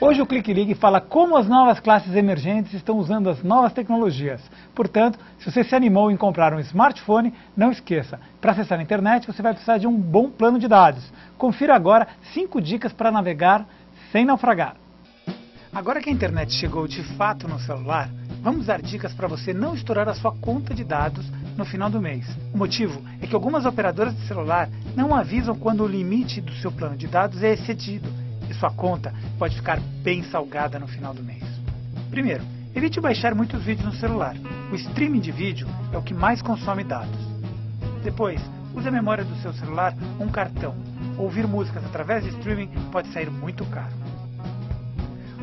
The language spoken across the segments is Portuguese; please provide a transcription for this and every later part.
Hoje o Clique Ligue fala como as novas classes emergentes estão usando as novas tecnologias. Portanto, se você se animou em comprar um smartphone, não esqueça, para acessar a internet você vai precisar de um bom plano de dados. Confira agora 5 dicas para navegar sem naufragar. Agora que a internet chegou de fato no celular, vamos dar dicas para você não estourar a sua conta de dados no final do mês. O motivo é que algumas operadoras de celular não avisam quando o limite do seu plano de dados é excedido e sua conta pode ficar bem salgada no final do mês. Primeiro, evite baixar muitos vídeos no celular. O streaming de vídeo é o que mais consome dados. Depois, use a memória do seu celular ou um cartão. Ouvir músicas através de streaming pode sair muito caro.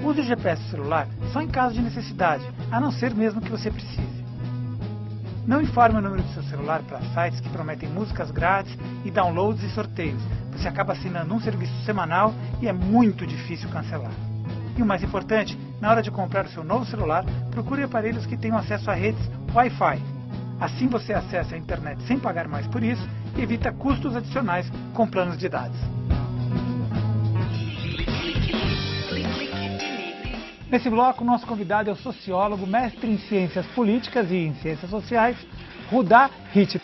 Use o GPS do celular só em caso de necessidade, a não ser mesmo que você precise. Não informe o número do seu celular para sites que prometem músicas grátis e downloads e sorteios. Você acaba assinando um serviço semanal e é muito difícil cancelar. E o mais importante, na hora de comprar o seu novo celular, procure aparelhos que tenham acesso a redes Wi-Fi. Assim você acessa a internet sem pagar mais por isso e evita custos adicionais com planos de dados. Nesse bloco, o nosso convidado é o sociólogo, mestre em ciências políticas e em ciências sociais, Rudá Hitch.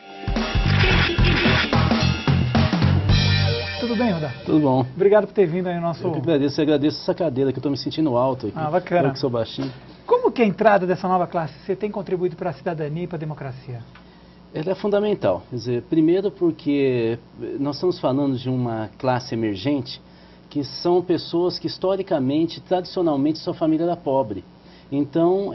Tudo bem, Rudá? Tudo bom. Obrigado por ter vindo aí no nosso... Eu agradeço essa cadeira que eu estou me sentindo alto aqui. Ah, bacana. Eu que sou baixinho. Como que a entrada dessa nova classe C tem contribuído para a cidadania e para a democracia? Ela é fundamental. Quer dizer, primeiro porque nós estamos falando de uma classe emergente que são pessoas que historicamente, tradicionalmente, sua família era pobre. Então,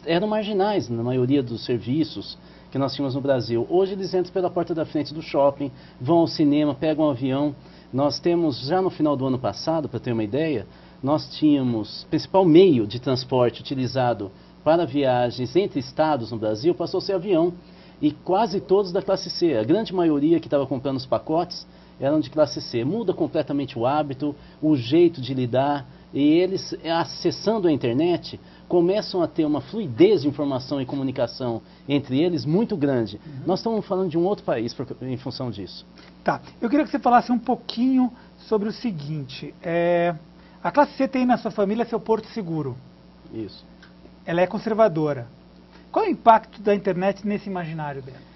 eram marginais na maioria dos serviços que nós tínhamos no Brasil. Hoje eles entram pela porta da frente do shopping, vão ao cinema, pegam um avião. Nós temos, já no final do ano passado, para ter uma ideia, nós tínhamos, o principal meio de transporte utilizado para viagens entre estados no Brasil passou a ser avião. E quase todos da classe C, a grande maioria que estava comprando os pacotes, eram de classe C. Muda completamente o hábito, o jeito de lidar, e eles, acessando a internet, começam a ter uma fluidez de informação e comunicação entre eles muito grande. Nós estamos falando de um outro país em função disso. Tá, eu queria que você falasse um pouquinho sobre o seguinte, a classe C tem na sua família seu porto seguro. Isso. Ela é conservadora. Qual é o impacto da internet nesse imaginário dela?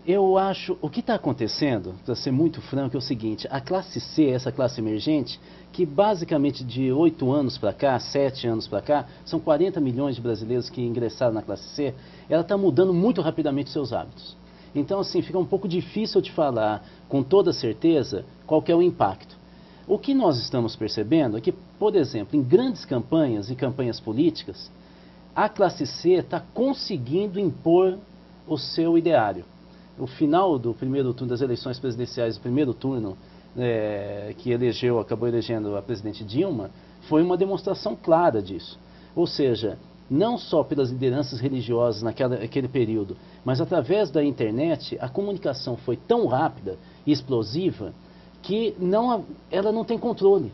Eu acho, o que está acontecendo, para ser muito franco, é o seguinte, a classe C, essa classe emergente, que basicamente de 8 anos para cá, 7 anos para cá, são 40 milhões de brasileiros que ingressaram na classe C, ela está mudando muito rapidamente seus hábitos. Então, assim, fica um pouco difícil de falar com toda certeza qual que é o impacto. O que nós estamos percebendo é que, por exemplo, em grandes campanhas e campanhas políticas, a classe C está conseguindo impor o seu ideário. O final do primeiro turno das eleições presidenciais, o primeiro turno que acabou elegendo a presidente Dilma, foi uma demonstração clara disso. Ou seja, não só pelas lideranças religiosas naquele período, mas através da internet, a comunicação foi tão rápida e explosiva que ela não tem controle.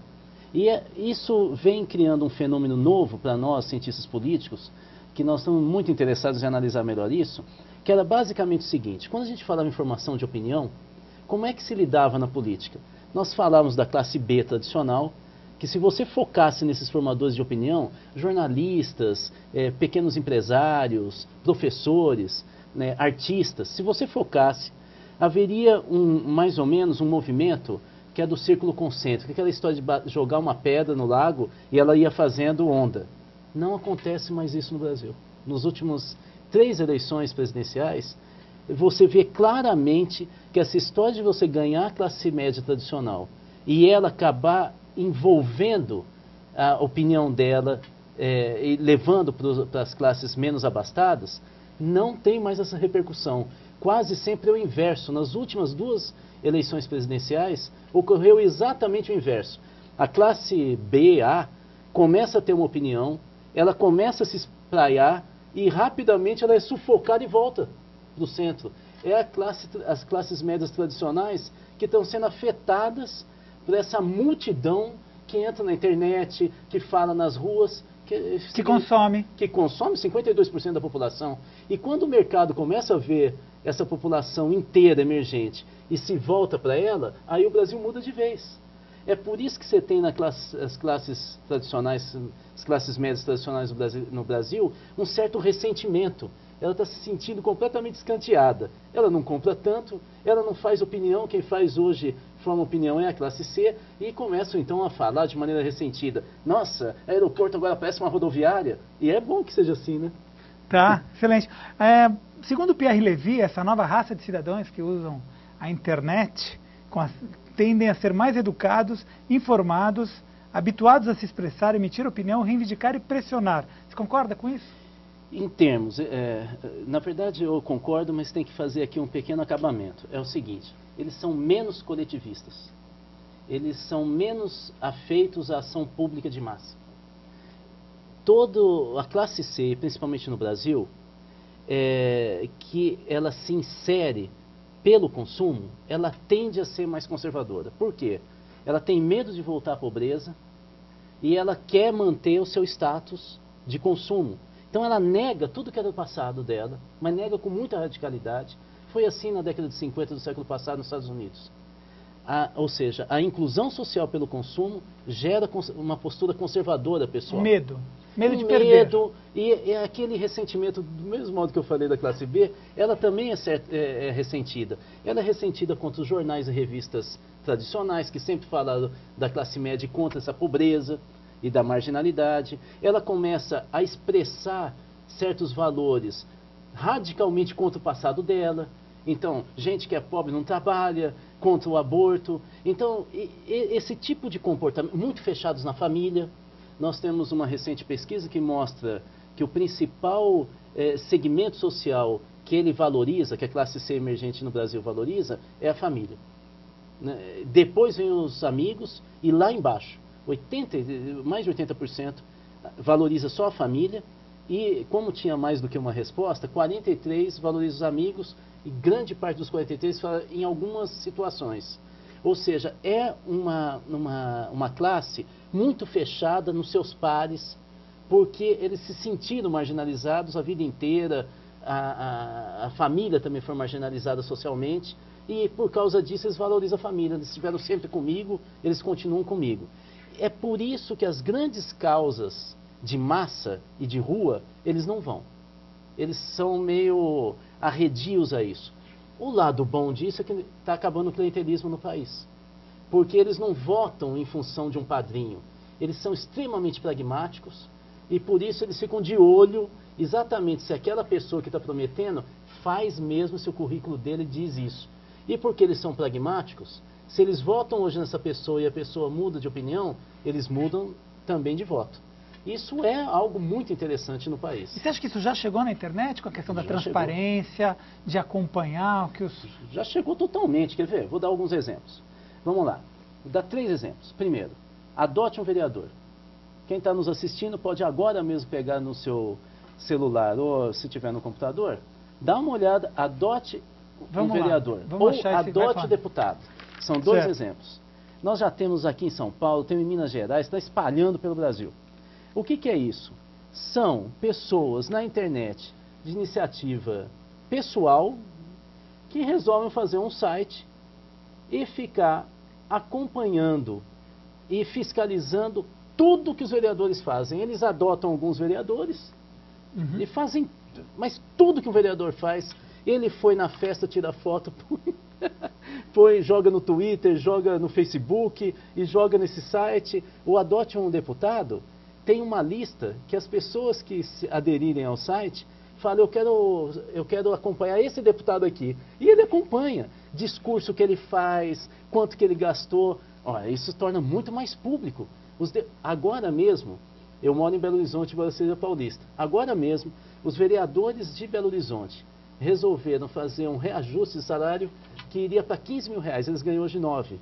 E isso vem criando um fenômeno novo para nós, cientistas políticos, que nós estamos muito interessados em analisar melhor isso, que era basicamente o seguinte: quando a gente falava informação de opinião, como é que se lidava na política? Nós falávamos da classe B tradicional, que se você focasse nesses formadores de opinião, jornalistas, pequenos empresários, professores, né, artistas, se você focasse, haveria mais ou menos um movimento que é do círculo concêntrico, aquela história de jogar uma pedra no lago e ela ia fazendo onda. Não acontece mais isso no Brasil. Nos últimos 3 eleições presidenciais, você vê claramente que essa história de você ganhar a classe média tradicional e ela acabar envolvendo a opinião dela e levando para as classes menos abastadas, não tem mais essa repercussão. Quase sempre é o inverso. Nas últimas 2 eleições presidenciais, ocorreu exatamente o inverso. A classe B, A, começa a ter uma opinião, ela começa a se espraiar e rapidamente ela é sufocada e volta para o centro. As classes médias tradicionais que estão sendo afetadas por essa multidão que entra na internet, que fala nas ruas, que consome 52% da população. E quando o mercado começa a ver essa população inteira emergente e se volta para ela, aí o Brasil muda de vez. É por isso que você tem as classes tradicionais, as classes médias tradicionais no Brasil, um certo ressentimento. Ela está se sentindo completamente escanteada. Ela não compra tanto, ela não faz opinião, quem faz hoje forma opinião é a classe C, e começam então a falar de maneira ressentida. Nossa, aeroporto agora parece uma rodoviária, e é bom que seja assim, né? Tá, excelente. Segundo Pierre Levy, essa nova raça de cidadãos que usam a internet tendem a ser mais educados, informados, habituados a se expressar, emitir opinião, reivindicar e pressionar. Você concorda com isso? Em termos, na verdade eu concordo, mas tem que fazer aqui um pequeno acabamento. É o seguinte, eles são menos coletivistas. Eles são menos afeitos à ação pública de massa. A classe C, principalmente no Brasil, que ela se insere pelo consumo, ela tende a ser mais conservadora. Por quê? Ela tem medo de voltar à pobreza e ela quer manter o seu status de consumo. Então ela nega tudo que era do passado dela, mas nega com muita radicalidade. Foi assim na década de 50 do século passado nos Estados Unidos. Ou seja, a inclusão social pelo consumo gera uma postura conservadora pessoal. Medo de perder. E aquele ressentimento, do mesmo modo que eu falei da classe B, ela também é ressentida. Ela é ressentida contra os jornais e revistas tradicionais, que sempre falaram da classe média contra essa pobreza e da marginalidade. Ela começa a expressar certos valores radicalmente contra o passado dela. Então, gente que é pobre não trabalha, contra o aborto. Então, esse tipo de comportamento, muito fechados na família. Nós temos uma recente pesquisa que mostra que o principal segmento social que ele valoriza, que a classe C emergente no Brasil valoriza, é a família. Depois vem os amigos e lá embaixo, mais de 80% valoriza só a família. E como tinha mais do que uma resposta, 43% valoriza os amigos e grande parte dos 43% fala em algumas situações. Ou seja, é uma classe muito fechada nos seus pares, porque eles se sentiram marginalizados a vida inteira, a família também foi marginalizada socialmente, e por causa disso eles valorizam a família, eles estiveram sempre comigo, eles continuam comigo. É por isso que as grandes causas de massa e de rua, eles não vão. Eles são meio arredios a isso. O lado bom disso é que está acabando o clientelismo no país. Porque eles não votam em função de um padrinho. Eles são extremamente pragmáticos e por isso eles ficam de olho exatamente se aquela pessoa que está prometendo faz mesmo se o currículo dele diz isso. E porque eles são pragmáticos, se eles votam hoje nessa pessoa e a pessoa muda de opinião, eles mudam também de voto. Isso é algo muito interessante no país. E você acha que isso já chegou na internet, com a questão da transparência, de acompanhar o que os... Já chegou totalmente, quer ver? Vou dar alguns exemplos. Vamos lá, vou dar 3 exemplos. Primeiro, adote um vereador. Quem está nos assistindo pode agora mesmo pegar no seu celular ou se tiver no computador, dá uma olhada, adote um vereador ou adote o deputado. São 2 exemplos. Nós já temos aqui em São Paulo, temos em Minas Gerais, está espalhando pelo Brasil. O que é isso? São pessoas na internet de iniciativa pessoal que resolvem fazer um site e ficar acompanhando e fiscalizando tudo que os vereadores fazem. Eles adotam alguns vereadores e fazem, mas tudo que o vereador faz, ele foi na festa, tira foto, joga no Twitter, joga no Facebook e joga nesse site. O Adote um Deputado tem uma lista que as pessoas que se aderirem ao site falam, eu quero acompanhar esse deputado aqui. E ele acompanha discurso que ele faz, quanto que ele gastou. Olha, isso torna muito mais público. Agora mesmo, eu moro em Belo Horizonte, Brasília Paulista. Agora mesmo, os vereadores de Belo Horizonte resolveram fazer um reajuste de salário que iria para 15 mil reais. Eles ganham hoje 9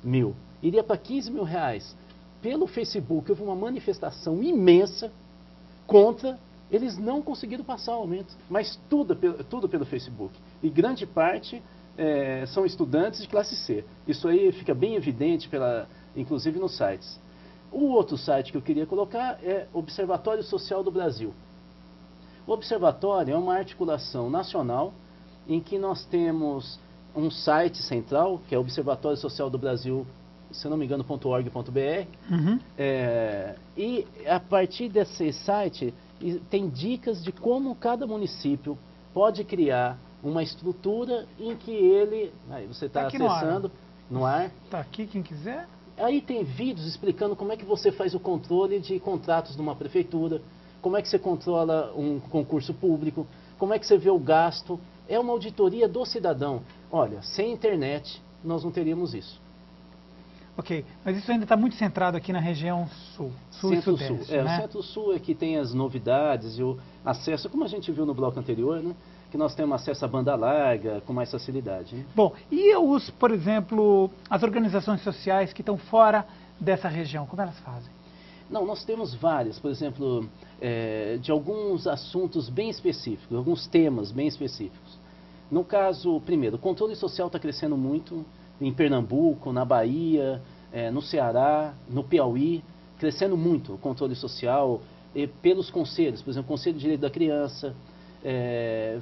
mil. Iria para 15 mil reais. Pelo Facebook, houve uma manifestação imensa contra. Eles não conseguiram passar o aumento, mas tudo pelo Facebook. E grande parte são estudantes de classe C. Isso aí fica bem evidente, inclusive nos sites. O outro site que eu queria colocar é Observatório Social do Brasil. O Observatório é uma articulação nacional em que nós temos um site central, que é observatóriosocialdobrasil.org.br, se eu não me engano, .org.br. Uhum. E a partir desse site tem dicas de como cada município pode criar uma estrutura em que ele... Aí você está acessando no ar. Está aqui, quem quiser. Aí tem vídeos explicando como é que você faz o controle de contratos numa prefeitura, como é que você controla um concurso público, como é que você vê o gasto. É uma auditoria do cidadão. Olha, sem internet nós não teríamos isso. Ok, mas isso ainda está muito centrado aqui na região sul e sudeste, né? O Centro-Sul é que tem as novidades e o acesso, como a gente viu no bloco anterior, né? Que nós temos acesso à banda larga com mais facilidade. Né? Bom, e por exemplo, as organizações sociais que estão fora dessa região, como elas fazem? Não, nós temos várias, por exemplo, de alguns assuntos bem específicos, alguns temas bem específicos. No caso, primeiro, o controle social está crescendo muito em Pernambuco, na Bahia, no Ceará, no Piauí, crescendo muito o controle social pelos conselhos, por exemplo, o Conselho de Direito da Criança,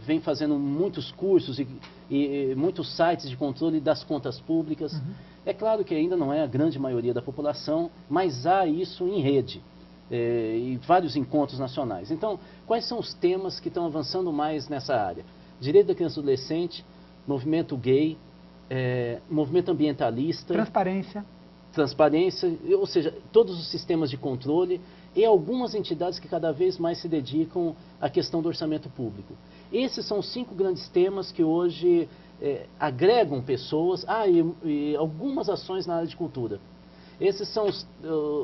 vem fazendo muitos cursos e muitos sites de controle das contas públicas. Uhum. É claro que ainda não é a grande maioria da população, mas há isso em rede e vários encontros nacionais. Então, quais são os temas que estão avançando mais nessa área? Direito da criança e adolescente, movimento gay, movimento ambientalista... Transparência, ou seja, todos os sistemas de controle e algumas entidades que cada vez mais se dedicam à questão do orçamento público. Esses são os 5 grandes temas que hoje agregam pessoas e algumas ações na área de cultura. Esses são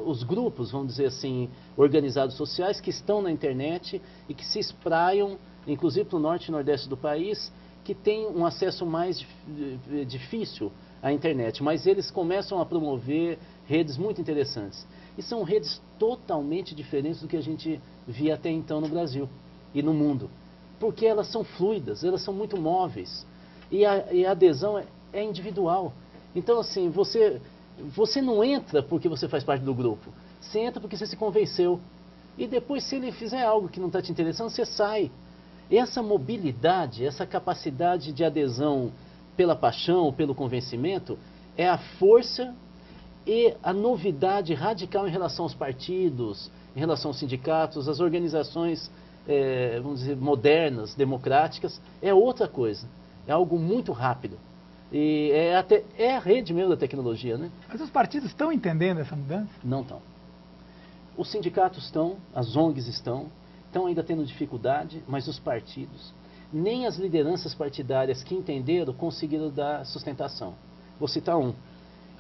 os grupos, vamos dizer assim, organizados sociais que estão na internet e que se espraiam, inclusive para o norte e nordeste do país, que tem um acesso mais difícil à internet, mas eles começam a promover redes muito interessantes. E são redes totalmente diferentes do que a gente via até então no Brasil e no mundo, porque elas são fluidas, elas são muito móveis e a adesão é individual. Então, assim, você não entra porque você faz parte do grupo, você entra porque você se convenceu. E depois, se ele fizer algo que não está te interessando, você sai. Essa mobilidade, essa capacidade de adesão pela paixão, pelo convencimento, é a força e a novidade radical em relação aos partidos, em relação aos sindicatos, às organizações, vamos dizer, modernas, democráticas. É outra coisa, é algo muito rápido. E é a rede mesmo da tecnologia, né? Mas os partidos estão entendendo essa mudança? Não estão. Os sindicatos estão, as ONGs estão ainda tendo dificuldade, mas os partidos, nem as lideranças partidárias que entenderam conseguiram dar sustentação. Vou citar um.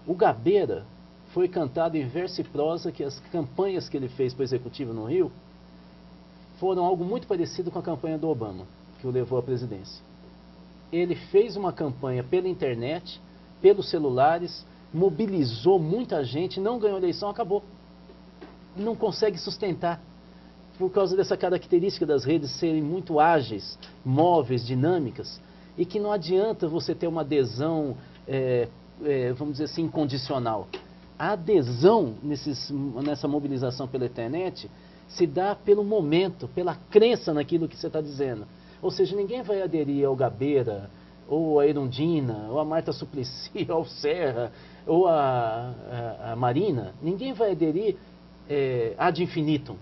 O Gabeira foi cantado em verso e prosa que as campanhas que ele fez para o Executivo no Rio foram algo muito parecido com a campanha do Obama, que o levou à presidência. Ele fez uma campanha pela internet, pelos celulares, mobilizou muita gente, não ganhou eleição, acabou. Não consegue sustentar. Por causa dessa característica das redes serem muito ágeis, móveis, dinâmicas, e que não adianta você ter uma adesão, vamos dizer assim, incondicional. A adesão nessa mobilização pela internet se dá pelo momento, pela crença naquilo que você está dizendo. Ou seja, ninguém vai aderir ao Gabeira, ou a Erundina, ou a Marta Suplicy, ou ao Serra, ou a Marina. Ninguém vai aderir ad infinitum.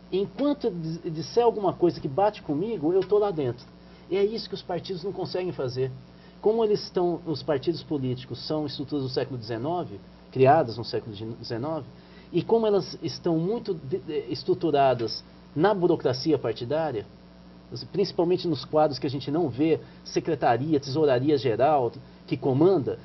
Enquanto disser alguma coisa que bate comigo, eu estou lá dentro. E é isso que os partidos não conseguem fazer. Como os partidos políticos são estruturas do século XIX, criadas no século XIX, e como elas estão muito estruturadas na burocracia partidária, principalmente nos quadros que a gente não vê, secretaria, tesouraria geral, que comanda,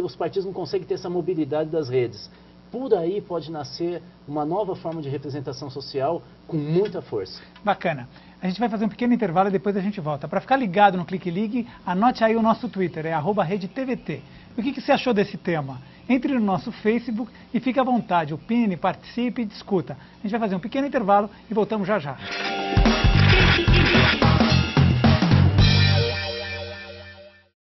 os partidos não conseguem ter essa mobilidade das redes. Por aí pode nascer uma nova forma de representação social com muita força. Bacana. A gente vai fazer um pequeno intervalo e depois a gente volta. Para ficar ligado no Clique Ligue, anote aí o nosso Twitter, é @RedeTVT. O que você achou desse tema? Entre no nosso Facebook e fique à vontade, opine, participe e discuta. A gente vai fazer um pequeno intervalo e voltamos já já.